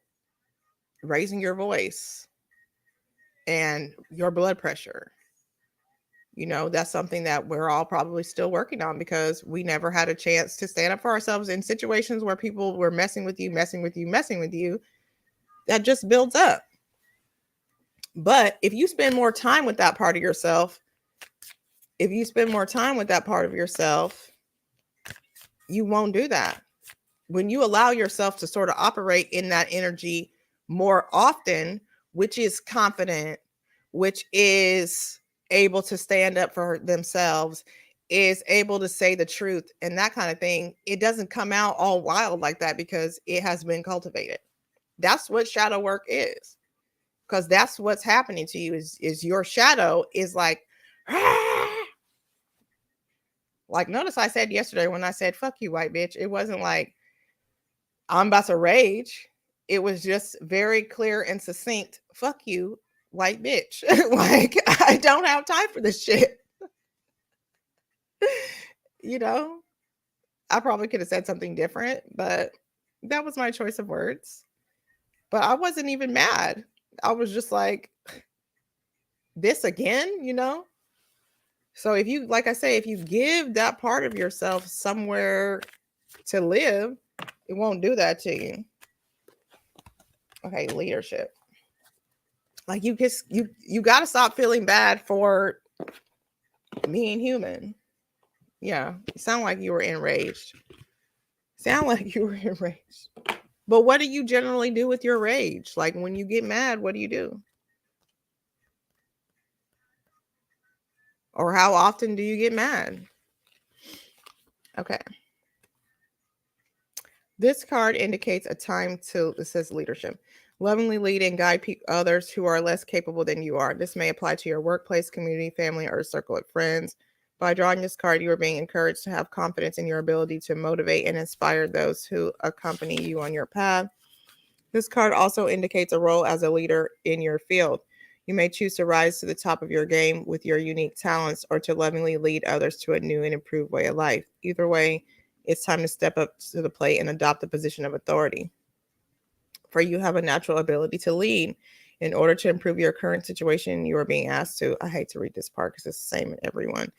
raising your voice and your blood pressure. That's something that we're all probably still working on, because we never had a chance to stand up for ourselves in situations where people were messing with you. That just builds up. But if you spend more time with that part of yourself, you won't do that. When you allow yourself to sort of operate in that energy more often, which is confident, which is able to stand up for themselves, is able to say the truth and that kind of thing, it doesn't come out all wild like that, because it has been cultivated. That's what shadow work is, because that's what's happening to you is your shadow is like, like, notice I said yesterday when I said, fuck you, white bitch, it wasn't like I'm about to rage. It was just very clear and succinct. Fuck you, white bitch. Like, I don't have time for this shit. I probably could have said something different, but that was my choice of words. But I wasn't even mad. I was just like, this again. So if you, like I say, if you give that part of yourself somewhere to live, it won't do that to you. Okay, leadership. Like, you got to stop feeling bad for being human. Yeah, you sound like you were enraged. But what do you generally do with your rage? Like, when you get mad, what do you do? Or how often do you get mad? Okay. This card indicates a time to, it says leadership. Lovingly lead and guide others who are less capable than you are. This may apply to your workplace, community, family, or circle of friends. By drawing this card, you are being encouraged to have confidence in your ability to motivate and inspire those who accompany you on your path. This card also indicates a role as a leader in your field. You may choose to rise to the top of your game with your unique talents, or to lovingly lead others to a new and improved way of life. Either way, it's time to step up to the plate and adopt a position of authority. For you have a natural ability to lead. In order to improve your current situation, you are being asked to, I hate to read this part because it's the same in everyone,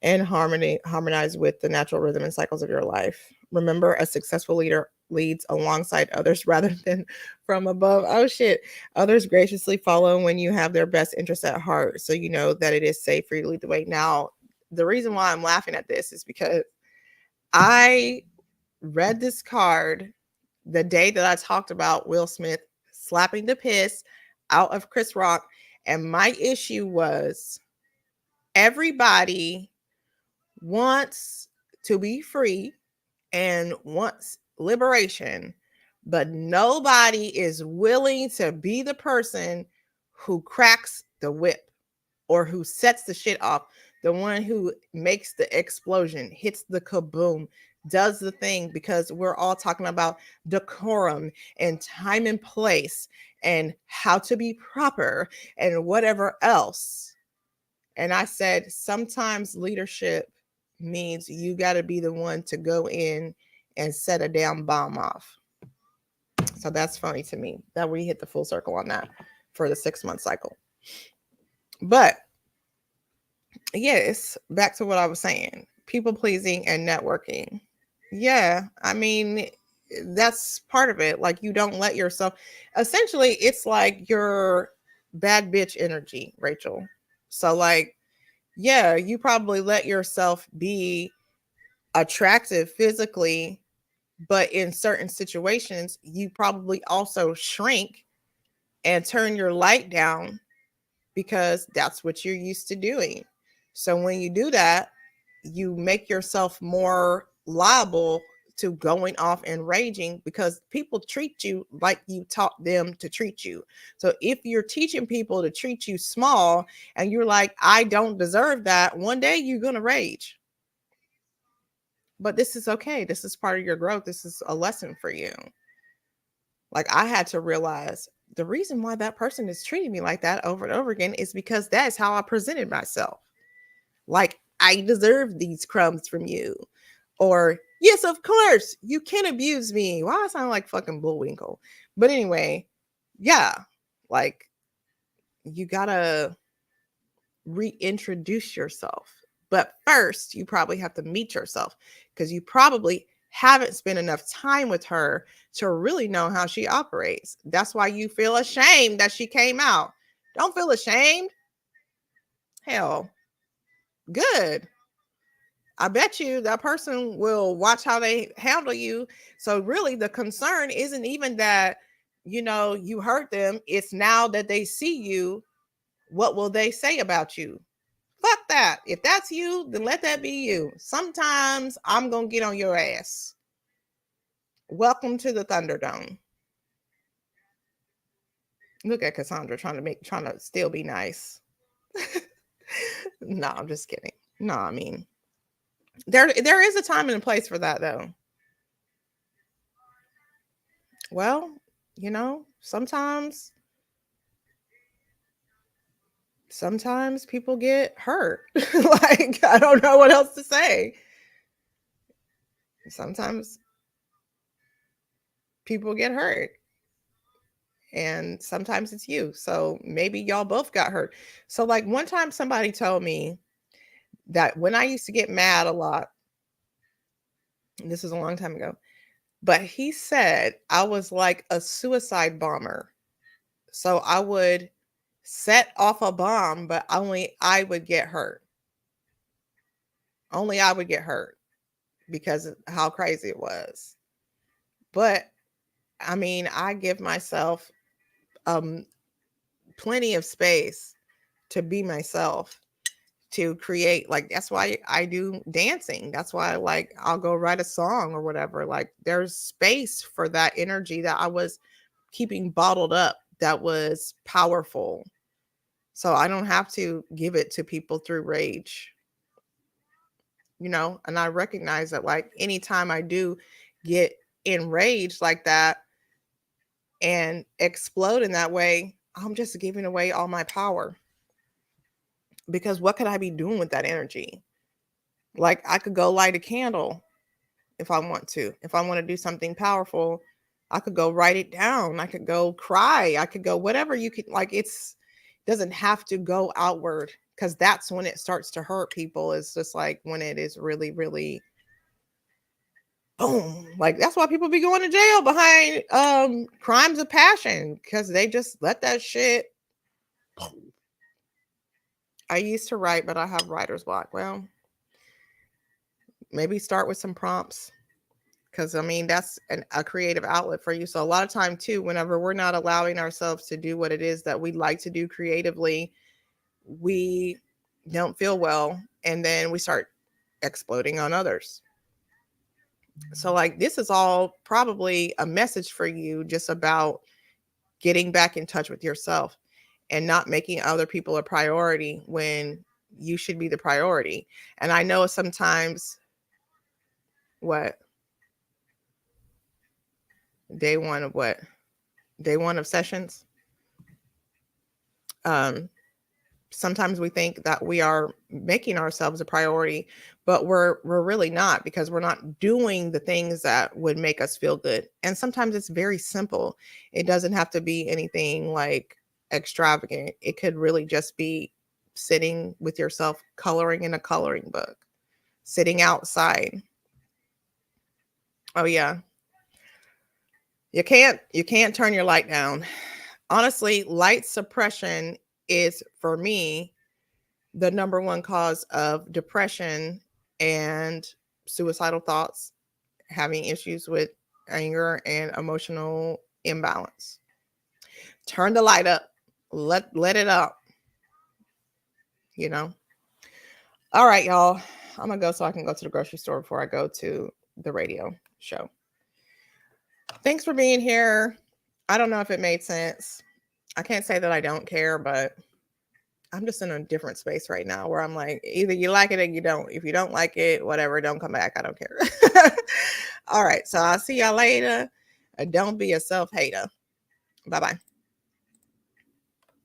and harmonize with the natural rhythm and cycles of your life. Remember, a successful leader leads alongside others rather than from above. Oh shit. Others graciously follow when you have their best interests at heart, so you know that it is safe for you to lead the way. Now, the reason why I'm laughing at this is because I read this card the day that I talked about Will Smith slapping the piss out of Chris Rock. And my issue was everybody wants to be free and wants liberation, but nobody is willing to be the person who cracks the whip or who sets the shit off, the one who makes the explosion, hits the kaboom, does the thing, because we're all talking about decorum and time and place and how to be proper and whatever else. And I said, sometimes leadership means you got to be the one to go in and set a damn bomb off. So that's funny to me that we hit the full circle on that for the 6-month cycle. But yes, back to what I was saying, people pleasing and networking. Yeah, I mean, that's part of it. Like, you don't let yourself, essentially, it's like your bad bitch energy, Rachel. So, like, yeah, you probably let yourself be attractive physically, but in certain situations, you probably also shrink and turn your light down because that's what you're used to doing. So when you do that, you make yourself more liable to going off and raging because people treat you like you taught them to treat you. So if you're teaching people to treat you small and you're like, I don't deserve that, one day you're going to rage. But this is okay. This is part of your growth. This is a lesson for you. Like, I had to realize the reason why that person is treating me like that over and over again is because that's how I presented myself. Like, I deserve these crumbs from you. Or, yes, of course, you can abuse me. Why I sound like fucking Bullwinkle? But anyway, yeah, like, you gotta reintroduce yourself. But first, you probably have to meet yourself because you probably haven't spent enough time with her to really know how she operates. That's why you feel ashamed that she came out. Don't feel ashamed. Hell, good. I bet you that person will watch how they handle you. So really the concern isn't even that, you hurt them. It's now that they see you, what will they say about you? Fuck that. If that's you, then let that be you. Sometimes I'm going to get on your ass. Welcome to the Thunderdome. Look at Cassandra trying to still be nice. No, I'm just kidding. No, I mean, there is a time and a place for that though. Well, sometimes people get hurt. Like, I don't know what else to say. Sometimes people get hurt. And sometimes it's you. So maybe y'all both got hurt. So, like, one time somebody told me that when I used to get mad a lot, and this was a long time ago, but he said I was like a suicide bomber. So I would set off a bomb, but only I would get hurt. Only I would get hurt because of how crazy it was. But I mean, I give myself plenty of space to be myself, to create. Like, that's why I do dancing. That's why, like, I'll go write a song or whatever. Like, there's space for that energy that I was keeping bottled up that was powerful. So I don't have to give it to people through rage. And I recognize that, like, anytime I do get enraged like that and explode in that way, I'm just giving away all my power. Because what could I be doing with that energy? Like, I could go light a candle if I want to. If I want to do something powerful, I could go write it down. I could go cry. I could go whatever you could. Like, it's doesn't have to go outward, because that's when it starts to hurt people. It's just like when it is really, really boom. Like, that's why people be going to jail behind crimes of passion, because they just let that shit. I used to write, but I have writer's block. Well, maybe start with some prompts, because I mean, that's a creative outlet for you. So a lot of time too, whenever we're not allowing ourselves to do what it is that we like to do creatively, we don't feel well, and then we start exploding on others. So like, this is all probably a message for you, just about getting back in touch with yourself and not making other people a priority when you should be the priority. And I know sometimes, what, day one of what? Day one of sessions. Sometimes we think that we are making ourselves a priority, but we're really not, because we're not doing the things that would make us feel good. And sometimes it's very simple. It doesn't have to be anything like extravagant. It could really just be sitting with yourself, coloring in a coloring book, sitting outside. Oh yeah. You can't turn your light down. Honestly, light suppression is, for me, the number one cause of depression and suicidal thoughts, having issues with anger and emotional imbalance. Turn the light up. Let it up, you know. All right, y'all. I'm gonna go so I can go to the grocery store before I go to the radio show. Thanks for being here. I don't know if it made sense. I can't say that I don't care, but I'm just in a different space right now where I'm like, either you like it or you don't. If you don't like it, whatever, don't come back. I don't care. All right. So I'll see y'all later. Don't be a self-hater. Bye-bye.